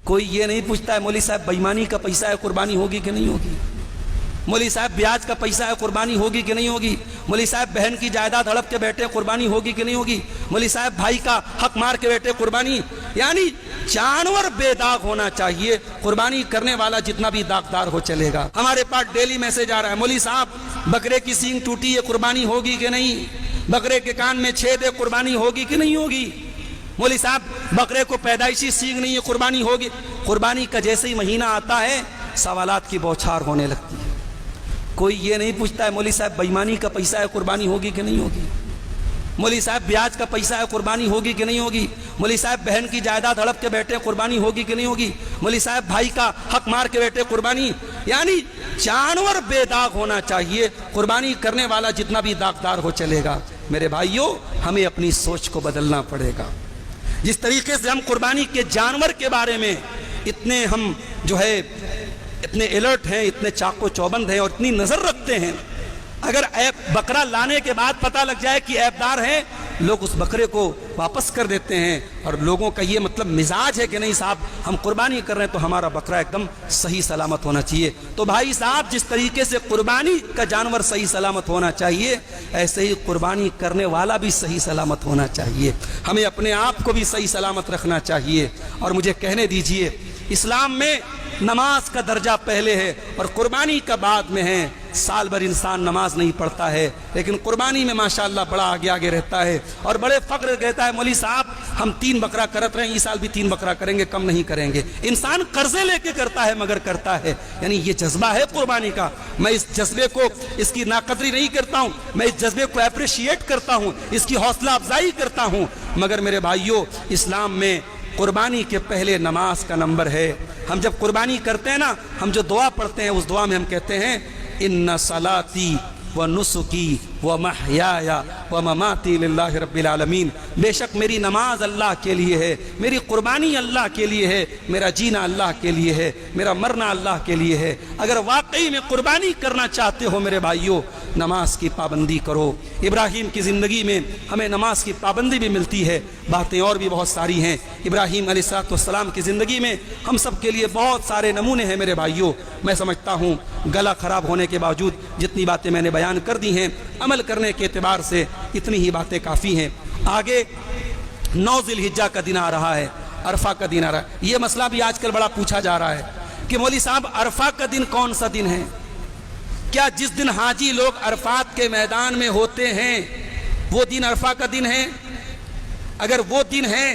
کوئی یہ نہیں پوچھتا ہے مولوی صاحب بےایمانی کا پیسہ ہے قربانی ہوگی کہ نہیں ہوگی، مولوی صاحب بیاج کا پیسہ ہے قربانی ہوگی کہ نہیں ہوگی، مولوی صاحب بہن کی جائیداد ہڑپ کے بیٹھے قربانی ہوگی کہ نہیں ہوگی، مولوی صاحب بھائی کا حق مار کے بیٹھے قربانی. یعنی جانور بے داغ ہونا چاہیے، قربانی کرنے والا جتنا بھی داغدار ہو چلے گا. ہمارے پاس ڈیلی میسج آ رہا ہے مولوی صاحب بکرے کی سینگ ٹوٹی ہے قربانی ہوگی کہ نہیں، بکرے کے کان میں چھید ہے قربانی ہوگی کہ نہیں ہوگی، مولوی صاحب بکرے کو پیدائشی سینگ نہیں ہے قربانی ہوگی. قربانی کا جیسے ہی مہینہ آتا ہے سوالات کی بوچھار ہونے لگتی ہے. کوئی یہ نہیں پوچھتا ہے مولوی صاحب بےایمانی کا پیسہ ہے قربانی ہوگی کہ نہیں ہوگی، مولوی صاحب بیاج کا پیسہ ہے قربانی ہوگی کہ نہیں ہوگی، مولوی صاحب بہن کی جائیداد ہڑپ کے بیٹھے قربانی ہوگی کہ نہیں ہوگی، مولوی صاحب بھائی کا حق مار کے بیٹھے قربانی. یعنی جانور بے داغ ہونا چاہیے، قربانی کرنے والا جتنا بھی داغدار ہو چلے گا. میرے بھائیوں ہمیں اپنی سوچ کو بدلنا پڑے گا. جس طریقے سے ہم قربانی کے جانور کے بارے میں اتنے ہم جو ہے اتنے الرٹ ہیں، اتنے چاق و چوبند ہیں اور اتنی نظر رکھتے ہیں، اگر بکرا لانے کے بعد پتہ لگ جائے کہ عیب دار ہے لوگ اس بکرے کو واپس کر دیتے ہیں. اور لوگوں کا یہ مطلب مزاج ہے کہ نہیں صاحب ہم قربانی کر رہے ہیں تو ہمارا بکرا ایک دم صحیح سلامت ہونا چاہیے. تو بھائی صاحب جس طریقے سے قربانی کا جانور صحیح سلامت ہونا چاہیے ایسے ہی قربانی کرنے والا بھی صحیح سلامت ہونا چاہیے. ہمیں اپنے آپ کو بھی صحیح سلامت رکھنا چاہیے. اور مجھے کہنے دیجئے اسلام میں نماز کا درجہ پہلے ہے اور قربانی کا بعد میں ہے. سال بھر انسان نماز نہیں پڑھتا ہے لیکن قربانی میں ماشاءاللہ بڑا آگے آگے رہتا ہے اور بڑے فخر کہتا ہے مولوی صاحب ہم 3 بکرا کرت رہے ہیں، اس سال بھی 3 بکرا کریں گے، کم نہیں کریں گے. انسان قرضے لے کے کرتا ہے مگر کرتا ہے. یعنی یہ جذبہ ہے قربانی کا. میں اس جذبے کو اس کی ناقدری نہیں کرتا ہوں، میں اس جذبے کو اپریشیٹ کرتا ہوں، اس کی حوصلہ افزائی کرتا ہوں. مگر میرے بھائیوں اسلام میں قربانی کے پہلے نماز کا نمبر ہے. ہم جب قربانی کرتے ہیں نا ہم جو دعا پڑھتے ہیں اس دعا میں ہم کہتے ہیں ان صلاتی و نسکی و محیای و مماتی للہ رب العالمین. بے شک میری نماز اللہ کے لیے ہے، میری قربانی اللہ کے لیے ہے، میرا جینا اللہ کے لیے ہے، میرا مرنا اللہ کے لیے ہے. اگر واقعی میں قربانی کرنا چاہتے ہو میرے بھائیوں نماز کی پابندی کرو. ابراہیم کی زندگی میں ہمیں نماز کی پابندی بھی ملتی ہے. باتیں اور بھی بہت ساری ہیں. ابراہیم علیہ السلام کی زندگی میں ہم سب کے لیے بہت سارے نمونے ہیں میرے بھائیوں. میں سمجھتا ہوں گلا خراب ہونے کے باوجود جتنی باتیں میں نے بیان کر دی ہیں عمل کرنے کے اعتبار سے اتنی ہی باتیں کافی ہیں. آگے 9 ذی الحجہ کا دن آ رہا ہے، عرفہ کا دن آ رہا ہے. یہ مسئلہ بھی آج کل بڑا پوچھا جا رہا ہے کہ مولوی صاحب عرفہ کا دن کون سا دن ہے؟ کیا جس دن حاجی لوگ عرفات کے میدان میں ہوتے ہیں وہ دن عرفہ کا دن ہے؟ اگر وہ دن ہے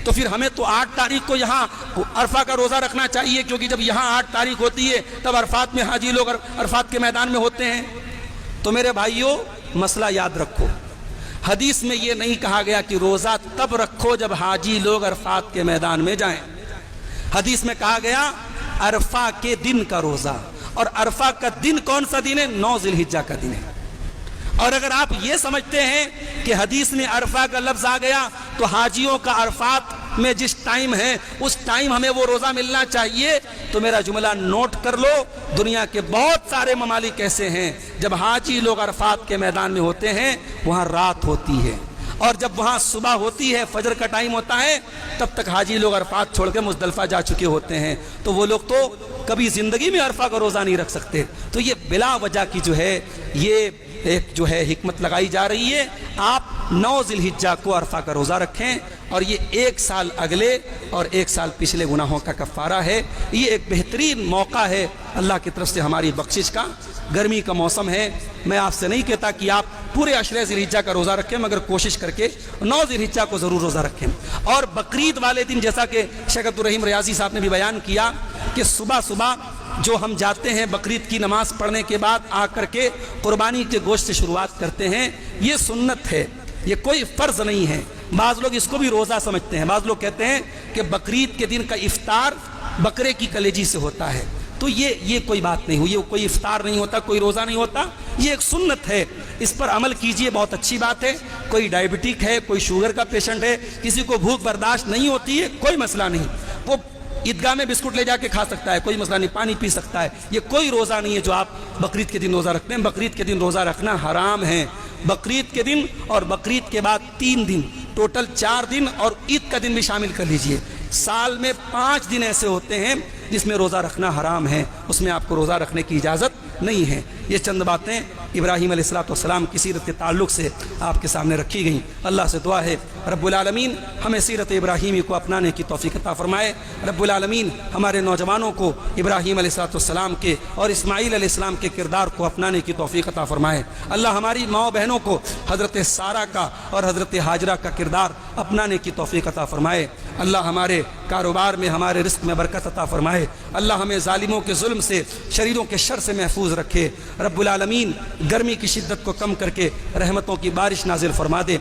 تو پھر ہمیں تو 8 تاریخ کو یہاں عرفہ کا روزہ رکھنا چاہیے کیونکہ جب یہاں 8 تاریخ ہوتی ہے تب عرفات میں حاجی لوگ عرفات کے میدان میں ہوتے ہیں. تو میرے بھائیوں مسئلہ یاد رکھو، حدیث میں یہ نہیں کہا گیا کہ روزہ تب رکھو جب حاجی لوگ عرفات کے میدان میں جائیں. حدیث میں کہا گیا عرفہ کے دن کا روزہ. اور عرفہ کا دن کون سا دن ہے؟ 9 ذی الحجہ کا دن ہے. اور اگر آپ یہ سمجھتے ہیں کہ حدیث میں عرفہ کا لفظ آ گیا تو حاجیوں کا عرفات میں جس ٹائم ہے اس ٹائم ہمیں وہ روزہ ملنا چاہیے تو میرا جملہ نوٹ کر لو. دنیا کے بہت سارے ممالک ایسے ہیں جب حاجی لوگ عرفات کے میدان میں ہوتے ہیں وہاں رات ہوتی ہے اور جب وہاں صبح ہوتی ہے فجر کا ٹائم ہوتا ہے تب تک حاجی لوگ عرفات چھوڑ کے مزدلفہ جا چکے ہوتے ہیں. تو وہ لوگ تو کبھی زندگی میں عرفہ کا روزہ نہیں رکھ سکتے. تو یہ بلا وجہ کی جو ہے یہ ایک جو ہے حکمت لگائی جا رہی ہے. آپ 9 ذی الحجہ کو عرفہ کا روزہ رکھیں اور یہ 1 سال اگلے اور 1 سال پچھلے گناہوں کا کفارہ ہے. یہ ایک بہترین موقع ہے اللہ کی طرف سے ہماری بخشش کا. گرمی کا موسم ہے. میں آپ سے نہیں کہتا کہ آپ پورے 10 ذی الحجہ کا روزہ رکھیں مگر کوشش کر کے 9 ذی الحجہ کو ضرور روزہ رکھیں. اور بقرعید والے دن جیسا کہ شیخ عبدالرحیم ریاضی صاحب نے بھی بیان کیا کہ صبح صبح جو ہم جاتے ہیں بقرعید کی نماز پڑھنے کے بعد آ کر کے قربانی کے گوشت سے شروعات کرتے ہیں. یہ سنت ہے، یہ کوئی فرض نہیں ہے. بعض لوگ اس کو بھی روزہ سمجھتے ہیں. بعض لوگ کہتے ہیں کہ بقرعید کے دن کا افطار بکرے کی کلیجی سے ہوتا ہے. تو یہ کوئی بات نہیں ہوئی، یہ کوئی افطار نہیں ہوتا، کوئی روزہ نہیں ہوتا. یہ ایک سنت ہے، اس پر عمل کیجئے، بہت اچھی بات ہے. کوئی ڈائبٹک ہے، کوئی شوگر کا پیشنٹ ہے، کسی کو بھوک برداشت نہیں ہوتی ہے، کوئی مسئلہ نہیں. وہ عیدگاہ میں بسکٹ لے جا کے کھا سکتا ہے، کوئی مسئلہ نہیں، پانی پی سکتا ہے. یہ کوئی روزہ نہیں ہے جو آپ بقرعید کے دن روزہ رکھتے ہیں. بقرعید کے دن روزہ رکھنا حرام ہے. بقرعید کے دن اور بقرعید کے بعد 3 دن، ٹوٹل 4 دن اور عید کا دن بھی شامل کر لیجئے. سال میں 5 دن ایسے ہوتے ہیں جس میں روزہ رکھنا حرام ہے، اس میں آپ کو روزہ رکھنے کی اجازت نہیں ہے۔ یہ چند باتیں ابراہیم علیہ السلام کی سیرت کے تعلق سے آپ کے سامنے رکھی گئیں۔ اللہ سے دعا ہے رب العالمین ہمیں سیرت ابراہیمی کو اپنانے کی توفیق عطا فرمائے۔ رب العالمین ہمارے نوجوانوں کو ابراہیم علیہ السلام کے اور اسماعیل علیہ السلام کے کردار کو اپنانے کی توفیق عطا فرمائے۔ اللہ ہماری ماں بہنوں کو حضرت سارہ کا اور حضرت ہاجرہ کا کردار اپنانے کی توفیق عطا فرمائے۔ اللہ ہمارے کاروبار میں، ہمارے رزق میں برکت عطا فرمائے۔ اللہ ہمیں ظالموں کے ظلم سے، شریروں کے شر سے محفوظ رکھے۔ رب العالمین گرمی کی شدت کو کم کر کے رحمتوں کی بارش نازل فرما دے۔